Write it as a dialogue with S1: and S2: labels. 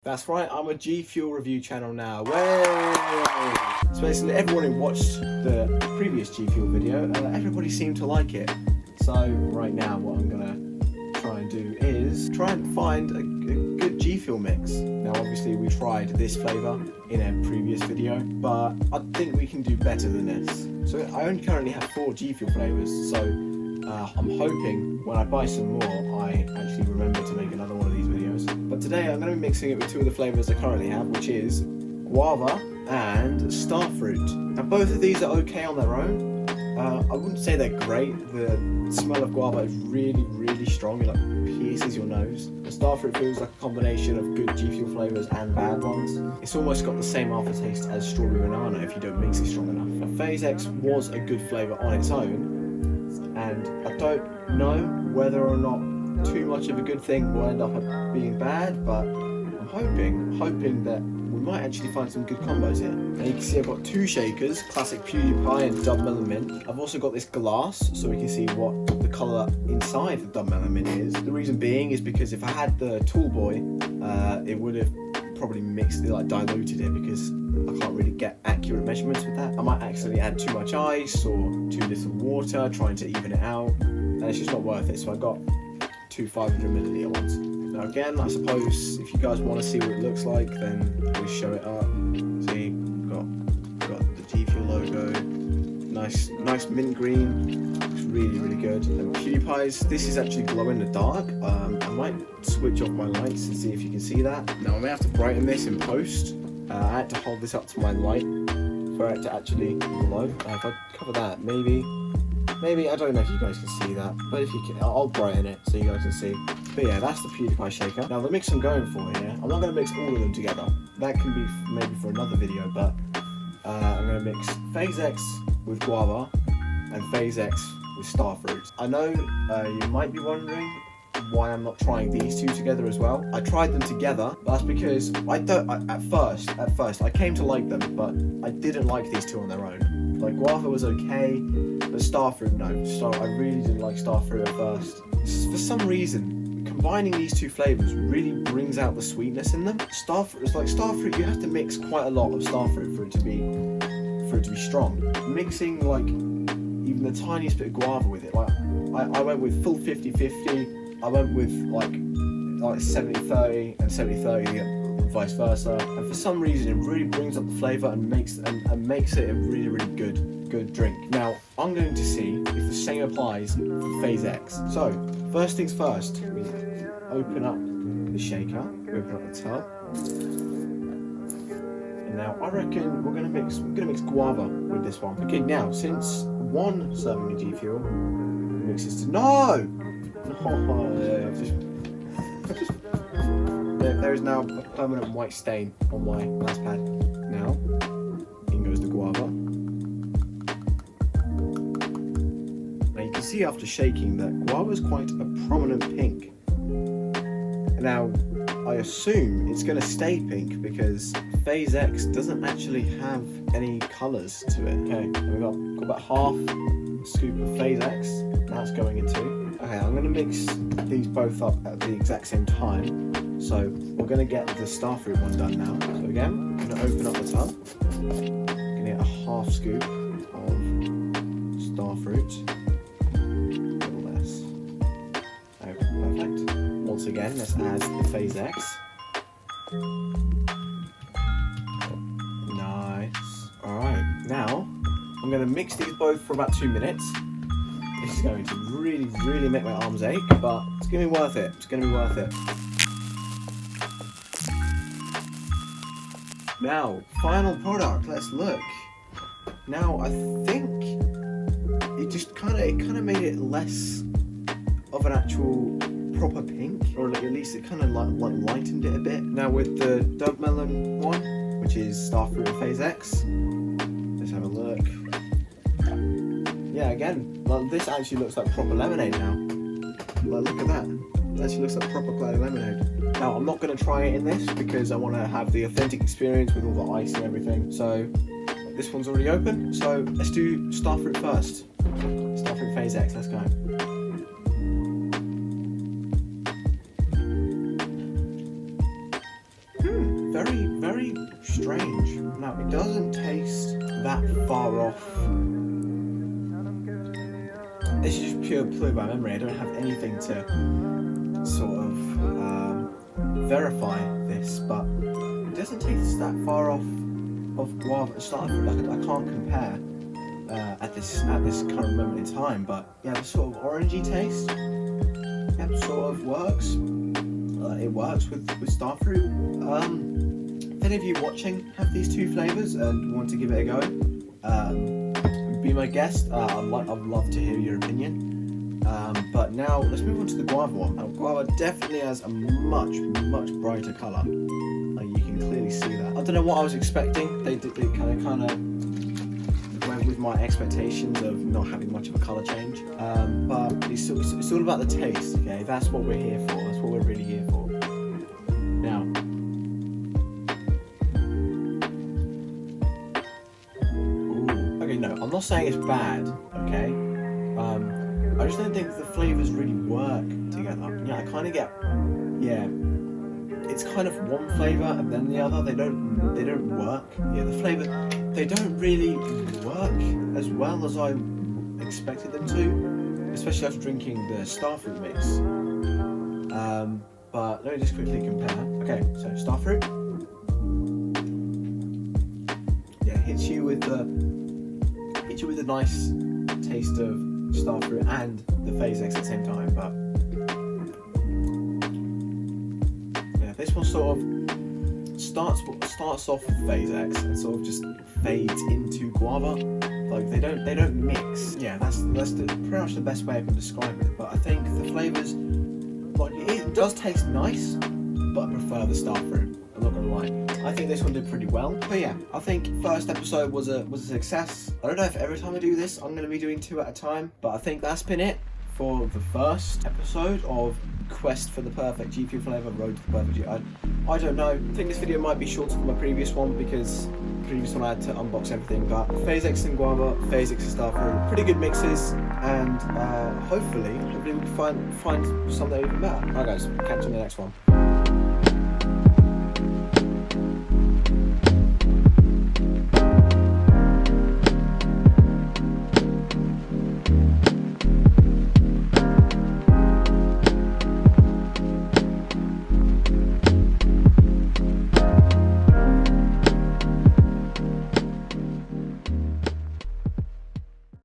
S1: That's right, I'm a G Fuel review channel now. Way! So basically everyone who watched the previous G Fuel video, everybody seemed to like it. So right now what I'm gonna try and do is try and find a good G Fuel mix. Now obviously we tried this flavour in a previous video, but I think we can do better than this. So I only currently have 4 G Fuel flavours, so I'm hoping when I buy some more I actually remember to make another one of these videos. But today I'm going to be mixing it with 2 of the flavours I currently have, which is guava and starfruit. Now both of these are okay on their own. I wouldn't say they're great. The smell of guava is really strong, it like pierces your nose. The starfruit feels like a combination of good G Fuel flavours and bad ones. It's almost got the same aftertaste as strawberry banana if you don't mix it strong enough. Now Phase X was a good flavour on its own, and I don't know whether or not too much of a good thing will end up being bad, but I'm hoping that we might actually find some good combos here. And you can see I've got 2 shakers, classic PewDiePie and Dub Melon Mint. I've also got this glass so we can see what the colour inside the Dub Melon Mint is. The reason being is because if I had the Tool Boy, it would have probably mixed it, like diluted it, because I can't really get accurate measurements with that. I might accidentally add too much ice or too little water trying to even it out, and it's just not worth it. So I got 2 500ml ones. Now again, I suppose if you guys want to see what it looks like, then we'll show it up. See, we've got the G Fuel logo, nice mint green, looks really good. And PewDiePie's, this is actually glow in the dark. I might switch off my lights and see if you can see that. Now I may have to brighten this in post. I had to hold this up to my light for it to actually glow. If I cover that, maybe, I don't know if you guys can see that, but if you can, I'll brighten it so you guys can see. But yeah, that's the PewDiePie shaker. Now the mix I'm going for here, I'm not going to mix all of them together. That can be maybe for another video, but I'm going to mix Phase X with guava and Phase X with starfruit. I know you might be wondering why I'm not trying these 2 together as well. I tried them together, but that's because at first I came to like them, but I didn't like these 2 on their own. Like guava was okay, but starfruit no. So I really didn't like starfruit at first. For some reason, combining these 2 flavors really brings out the sweetness in them. Starfruit, you have to mix quite a lot of starfruit for it to be strong. Mixing like even the tiniest bit of guava with it, like I went with full 50-50. I went with like 70-30 and 70-30, vice versa. And for some reason, it really brings up the flavour and makes it a really good drink. Now, I'm going to see if the same applies for Phase X. So, first things first, we open up the shaker, we open up the tub. And now I reckon we're gonna mix guava with this one. Okay, now since 1 serving of G Fuel mixes to there is now a permanent white stain on my mouse pad. Now, in goes the guava. Now you can see after shaking that guava is quite a prominent pink. Now, I assume it's going to stay pink because Phase X doesn't actually have any colours to it. Okay, we've got about half a scoop of Phase X. Now it's going into. Okay, I'm going to mix these both up at the exact same time. So we're going to get the starfruit one done now. So again, I'm going to open up the tub. I'm going to get a half scoop of starfruit. A little less. Oh, perfect. Once again, let's add the Phase X. Nice. Alright, now I'm going to mix these both for about 2 minutes. This is going to really make my arms ache, but it's going to be worth it. It's going to be worth it. Now, final product. Let's look. Now, I think it just kind of made it less of an actual proper pink, or at least it kind of like lightened it a bit. Now with the Dub Melon one, which is starfruit and Phase X, let's have a look. Yeah, again, this actually looks like proper lemonade now. Look at that. It actually looks like proper cloudy lemonade. Now, I'm not going to try it in this because I want to have the authentic experience with all the ice and everything. So, this one's already open. So, let's do starfruit first. Starfruit Phase X, let's go. very, very strange. Now, it doesn't taste that far off. This is just pure play by memory. I don't have anything to sort of verify this, but it doesn't taste that far off of guava at start. Like I can't compare at this current moment in time. But yeah, the sort of orangey taste, yeah, sort of works. It works with starfruit. If any of you watching have these two flavors and want to give it a go, be my guest. I'd love to hear your opinion. But now let's move on to the guava one. Now, guava definitely has a much brighter color. You can clearly see that. I don't know what I was expecting. They kind of went with my expectations of not having much of a color change. But it's all about the taste. Okay, that's what we're here for. That's what we're really here for. Now, okay, no, I'm not saying it's bad. Okay, I just don't think the flavors really work together. Yeah, I kind of get, yeah, it's kind of one flavor and then the other. They don't work. Yeah, the flavor, they don't really work as well as I expected them to, especially after drinking the starfruit mix. But let me just quickly compare. Okay, so starfruit, yeah, hits you with the nice taste of starfruit and the phase X at the same time. But yeah, this one sort of starts off with phase X and sort of just fades into guava. Like they don't mix. Yeah, that's pretty much the best way I can describe it. But I think the flavors, like, it does taste nice, but I prefer the starfruit. I'm not gonna lie. I think this one did pretty well. But yeah, I think first episode was a success. I don't know if every time I do this I'm gonna be doing 2 at a time, but I think that's been it for the first episode of Quest for the Perfect G Fuel Flavour Road to the Perfect G. I don't know. I think this video might be shorter than my previous one because the previous one I had to unbox everything. But phase X and guava, phase X and starfruit, pretty good mixes, and hopefully we can find something even better. Alright guys, catch you in the next one.